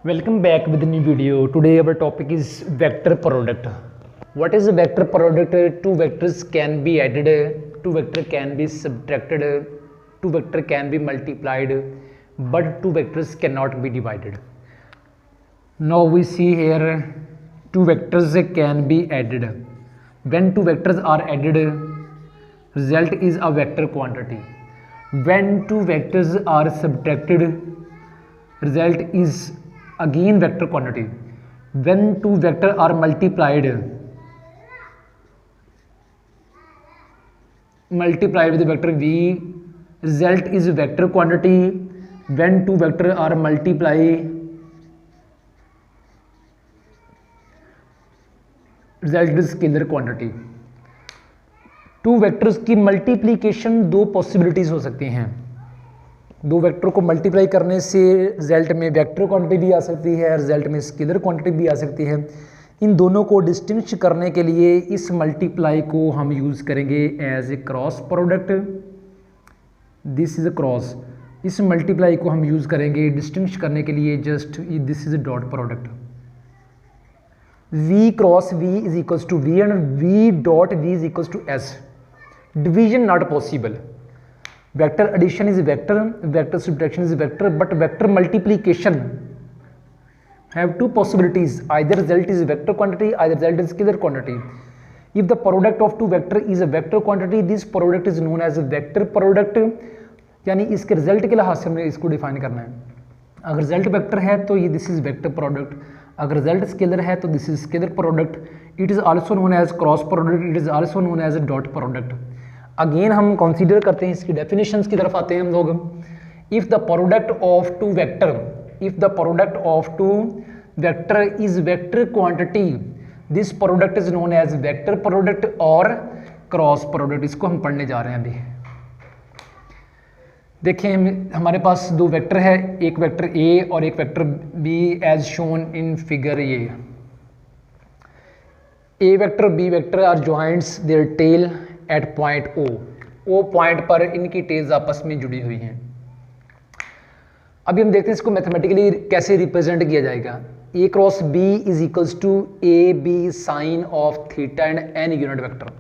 Welcome back with a new video. Today our topic is vector product. What is a vector product? Two vectors can be added, two vector can be subtracted, two vector can be multiplied, but two vectors cannot be divided. Now we see here two vectors can be added. When two vectors are added, result is a vector quantity. When two vectors are subtracted, result is again vector quantity. When two vectors are multiplied with the vector v, result is vector quantity. When two vectors are multiplied, result is scalar quantity. Two vectors की multiplication दो possibilities हो सकती हैं. दो vector को multiply करने से result में वेक्टर क्वांटिटी भी आ सकती है, रिजल्ट में स्केलर क्वांटिटी भी आ सकती है. इन दोनों को डिस्टिंग्विश करने के लिए इस मल्टीप्लाई को हम यूज़ करेंगे as a cross product. This is a cross. इस मल्टीप्लाई को हम यूज़ करेंगे डिस्टिंग्विश करने के लिए just this is a dot product. v cross v is equals to v and v dot v is equals to s. Division not possible. Vector addition is vector, vector subtraction is vector, but vector multiplication have two possibilities. Either result is vector quantity, either result is scalar quantity. If the product of two vector is a vector quantity, this product is known as vector product. यानी इसके result के लिहाज से हमने इसको define करना है. अगर रिजल्ट वेक्टर है तो ये दिस इज वेक्टर प्रोडक्ट, अगर रिजल्ट स्केलर है तो this is scalar product. It is also known as cross product, it is also known as dot product. Again हम कंसीडर करते हैं, इसकी डेफिनेशंस की तरफ आते हैं हम लोग. If the product of two vector, if the product of two vector is vector quantity, this product is known as vector product और क्रॉस प्रोडक्ट. इसको हम पढ़ने जा रहे हैं अभी. देखिए हमारे पास दो वेक्टर है, एक वेक्टर ए और एक vector B as shown in figure. ये A vector B vector are joints their tail at point O. O point पर इनकी टेल्स आपस में जुड़ी हुई हैं. अभी हम देखते हैं इसको मैथमेटिकली कैसे रिप्रेजेंट किया जाएगा. A cross B is equals to A B sine of theta and n unit vector.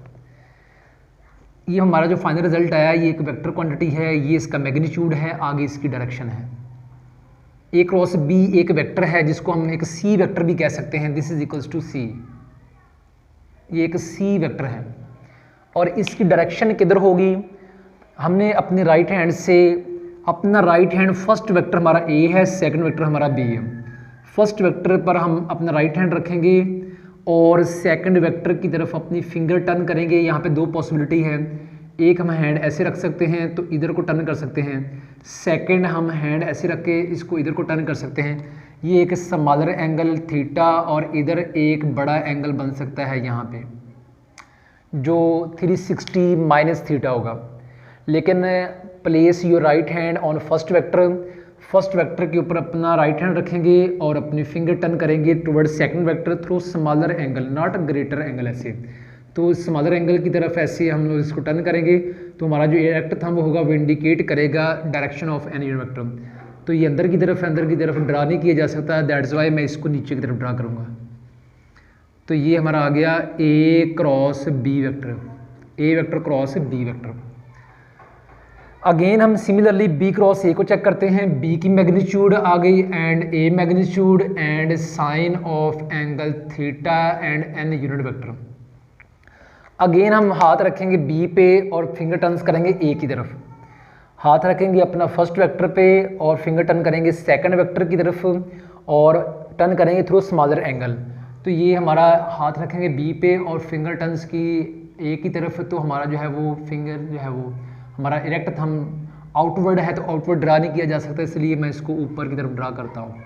ये हमारा जो फाइनल रिजल्ट आया ये एक वेक्टर क्वांटिटी है, ये इसका मैग्नीट्यूड है, आगे इसकी डायरेक्शन है. ए क्रॉस बी एक वेक्टर है जिसको हम एक सी वेक्टर भी कह सकते हैं. दिस इज इक्वल्स टू सी. ये एक सी वेक्टर है और इसकी डायरेक्शन किधर होगी. हमने अपने राइट हैंड से अपना राइट हैंड, फर्स्ट वेक्टर हमारा ए है, सेकंड वेक्टर हमारा बी है. फर्स्ट वेक्टर पर हम अपना राइट हैंड रखेंगे और सेकंड वेक्टर की तरफ अपनी फिंगर टर्न करेंगे. यहाँ पे दो पॉसिबिलिटी है. एक हम हैंड ऐसे रख सकते हैं तो इधर को टर्न कर सकते हैं. सेकंड हम हैंड ऐसे रख के इसको इधर को टर्न कर सकते हैं. ये एक स्मॉलर एंगल थीटा और इधर एक बड़ा एंगल बन सकता है यहाँ पे जो 360 माइनस थीटा होगा. लेकिन place your right hand on first vector. First vector के ऊपर अपना राइट हैंड रखेंगे और अपनी फिंगर टर्न करेंगे toward second vector through smaller angle, not greater angle. ऐसे तो स्मॉलर एंगल की तरफ ऐसे हम लोग इसको टर्न करेंगे तो हमारा जो इरेक्ट थंब होगा वो इंडिकेट करेगा direction of any unit vector. तो ये अंदर की तरफ ड्रा नहीं किया जा सकता. दैट्स वाई मैं इसको नीचे की तरफ ड्रा करूँगा. तो ये हमारा आ गया A cross B vector, A vector cross B vector. Again हम सिमिलरली बी क्रॉस ए को चेक करते हैं. बी की मैग्नीट्यूड आ गई and A magnitude and sine of angle theta and n unit vector. Again हम हाथ रखेंगे बी पे और फिंगर टर्न्स करेंगे ए की तरफ. हाथ रखेंगे अपना फर्स्ट वेक्टर पे और फिंगर टर्न करेंगे सेकंड वेक्टर की तरफ और टर्न करेंगे थ्रू स्मॉलर एंगल. तो ये हमारा हाथ रखेंगे बी पे और फिंगर टर्न्स की ए की तरफ. तो हमारा जो है वो फिंगर जो है वो हमारा इरेक्ट थंब आउटवर्ड है तो आउटवर्ड ड्रा नहीं किया जा सकता, इसलिए मैं इसको ऊपर की तरफ ड्रा करता हूँ.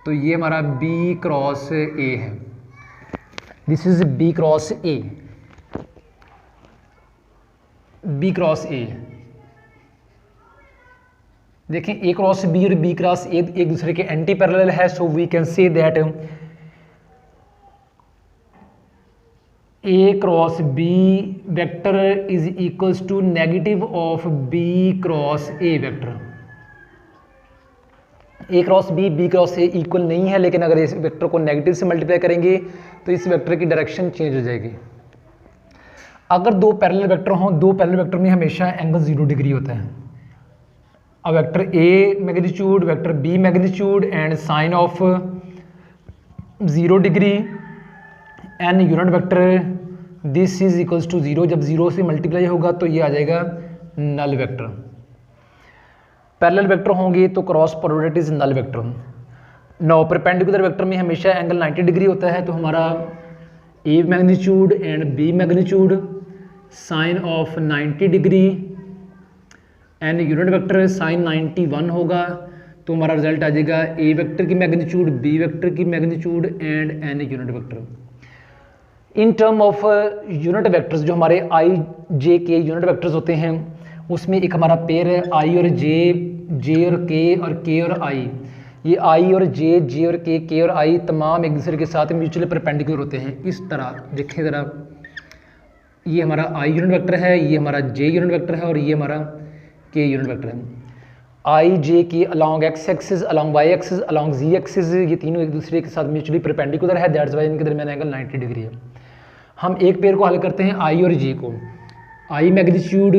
तो ये हमारा बी क्रॉस ए है. This is B cross A. B cross A देखें, ए क्रॉस बी और बी क्रॉस ए एक दूसरे के एंटी पैरेलल है. So we can say that A cross B vector is equals to negative of B cross A vector. A cross B cross A equal नहीं है, लेकिन अगर इस वेक्टर को नेगेटिव से मल्टीप्लाई करेंगे तो इस वेक्टर की डायरेक्शन चेंज हो जाएगी। अगर दो पैरेलल वेक्टर हों, दो पैरेलल वेक्टर में हमेशा एंगल 0 डिग्री होता है। अब vector A magnitude, vector B magnitude and sine of 0 degree n unit vector this is equals to 0। जब 0 से मल्टीप्लाई होगा तो ये आ जाएगा नल वेक्टर। पैरेलल वेक्टर होंगे तो cross product is null vector. Now perpendicular vector में हमेशा एंगल 90 डिग्री होता है, तो हमारा A magnitude and B magnitude sine of 90 degree n unit vector sine 91 होगा, तो हमारा रिजल्ट आ जाएगा ए वेक्टर की मैग्नीट्यूड, बी वेक्टर की magnitude and n unit vector. In term of unit vectors, जो हमारे आई जे के यूनिट वेक्टर्स होते हैं, उसमें एक हमारा पेयर है आई और जे और के और आई। ये आई और जे और के और आई तमाम एक दूसरे के साथ म्यूचुअली परपेंडिकुलर होते हैं। इस तरह देखें ज़रा, ये हमारा आई यूनिट वेक्टर है, ये हमारा जे यूनिट वेक्टर है और ये हमारा के यूनिट वेक्टर है। I j k along x axis, along y axis, along z axis, ये तीनों एक दूसरे के साथ म्यूचुअली परपेंडिकुलर है, दैट्स वाई इनके दरमियान एंगल 90 डिग्री है। हम एक पेयर को हल करते हैं आई और जे को, i magnitude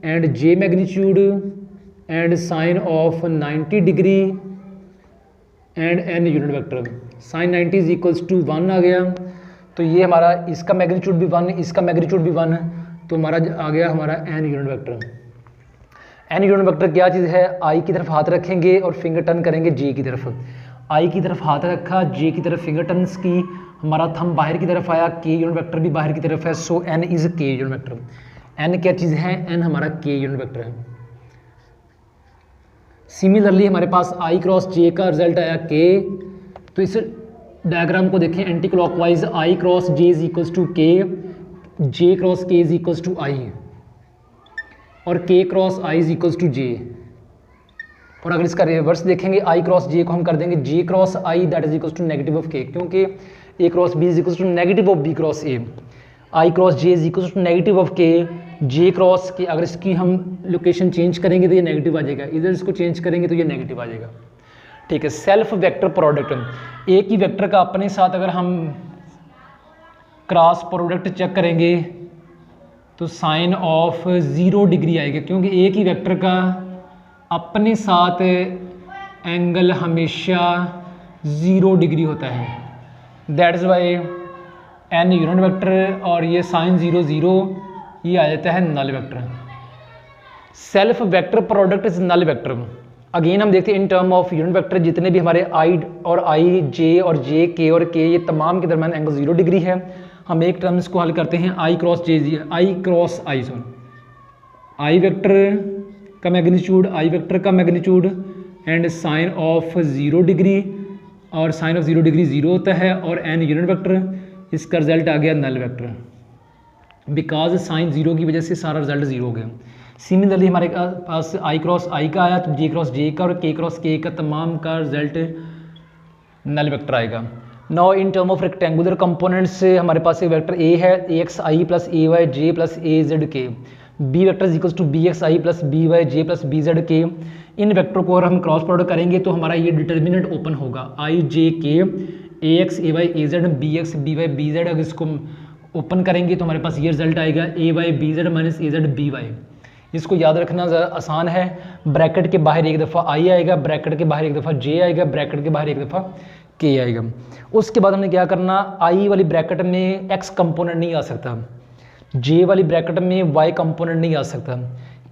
and j magnitude and sine of 90 degree and n unit vector. Sine 90 is equals to 1 आ गया, तो ये हमारा इसका मैग्नीट्यूड भी 1, इसका मैग्नीट्यूड भी 1, तो हमारा आ गया हमारा n unit vector. N unit vector क्या चीज़ है, आई की तरफ हाथ रखेंगे और फिंगर टर्न करेंगे जे की तरफ। आई की तरफ हाथ रखा, जे की तरफ फिंगर टर्न्स की, हमारा थंब बाहर की तरफ आया, के यूनिट वेक्टर भी बाहर की तरफ है, सो एन इज के यूनिट वेक्टर। एन क्या चीज़ है, एन हमारा के यूनिट वेक्टर है। सिमिलरली हमारे पास आई क्रॉस जे का रिजल्ट आया के, तो इस डायग्राम को देखें anti clockwise, i cross j is equals to k, j cross k is equals to i और k cross i is equals to j. और अगर इसका रिवर्स देखेंगे, आई क्रॉस जे को हम कर देंगे j cross i that is equals to negative of k, क्योंकि A cross B is equals to negative of B cross A. I cross j is equals to negative of k, j cross के अगर इसकी हम location change करेंगे तो ये negative आ जाएगा, इधर इसको चेंज करेंगे तो ये नेगेटिव आ जाएगा। ठीक है, सेल्फ वेक्टर प्रोडक्ट, एक ही वेक्टर का अपने साथ अगर हम क्रॉस प्रोडक्ट चेक करेंगे तो साइन ऑफ 0 डिग्री आएगा, क्योंकि एक ही वेक्टर का अपने साथ एंगल हमेशा 0 डिग्री होता है, that is why n unit vector और ये साइन 0 0 ये आ जाता है null vector. Self vector product is null vector. Again हम देखते हैं in term of unit vector, जितने भी हमारे आई जे और जे के और के ये तमाम के दरमियान एंगल 0 डिग्री है। हम एक टर्म्स को हल करते हैं i cross i i vector का मैग्नीट्यूड, आई वेक्टर का magnitude and sine of 0 degree, और साइन ऑफ 0 डिग्री 0 होता है, और एन यूनिट वेक्टर, इसका रिजल्ट आ गया नल वेक्टर, बिकॉज साइन 0 की वजह से सारा रिजल्ट 0 हो गया। सिमिलरली हमारे पास आई क्रॉस आई का आया तो जे क्रॉस जे का और के क्रॉस के का तमाम का रिजल्ट नल वेक्टर आएगा। Now in term of rectangular components हमारे पास एक वेक्टर ए है, A x i plus A y j plus A z k, B vector is equals to B x i plus B y j plus B z k. In vector को अगर हम cross product करेंगे तो हमारा ये determinant open होगा, i j k A x A y A z B x B y B z. अगर इसको ओपन करेंगे तो हमारे पास ये रिजल्ट आएगा ए वाई बी जेड माइनस ए जेड बी वाई। इसको याद रखना ज़रा आसान है, ब्रैकेट के बाहर एक दफ़ा आई आएगा, ब्रैकेट के बाहर एक दफ़ा जे आएगा, ब्रैकेट के बाहर एक दफ़ा के आएगा। उसके बाद हमने क्या करना, आई वाली ब्रैकेट में एक्स कंपोनेंट नहीं आ सकता, जे वाली ब्रैकेट में वाई कंपोनेंट नहीं आ सकता,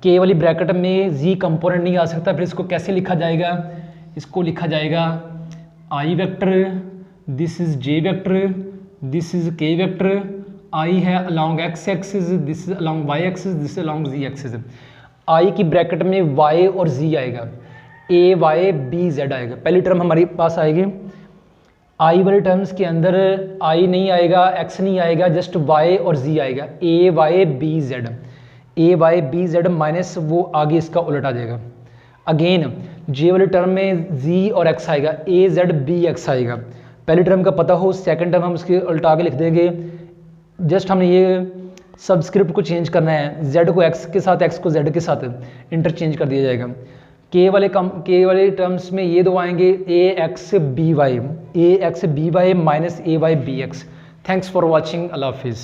के वाली ब्रैकेट में जी कंपोनेंट नहीं आ सकता। फिर इसको कैसे लिखा जाएगा, इसको लिखा जाएगा i vector, this is j vector, this is k vector, i है along x axis, this is along y axis, this is along z axis. I की ब्रैकेट में वाई और जी आएगा, ए वाई बी जेड आएगा। पहली टर्म हमारे पास आएगी, आई वाले टर्म्स के अंदर आई नहीं आएगा, एक्स नहीं आएगा, जस्ट वाई और जी आएगा, ए वाई बी जेड, ए वाई बी जेड माइनस वो आगे इसका उलट आ जाएगा। अगेन जे वाले टर्म में जी और एक्स आएगा, ए जेड बी एक्स आएगा। पहली टर्म का पता हो, सेकंड टर्म हम उसके उल्टा आगे लिख देंगे, जस्ट हमने ये सबस्क्रिप्ट को चेंज करना है, z को x के साथ, x को z के साथ इंटरचेंज कर दिया जाएगा। के वाले टर्म्स में ये दो आएंगे A x B y minus A y B x. Thanks for watching, अल्लाह हाफिज़।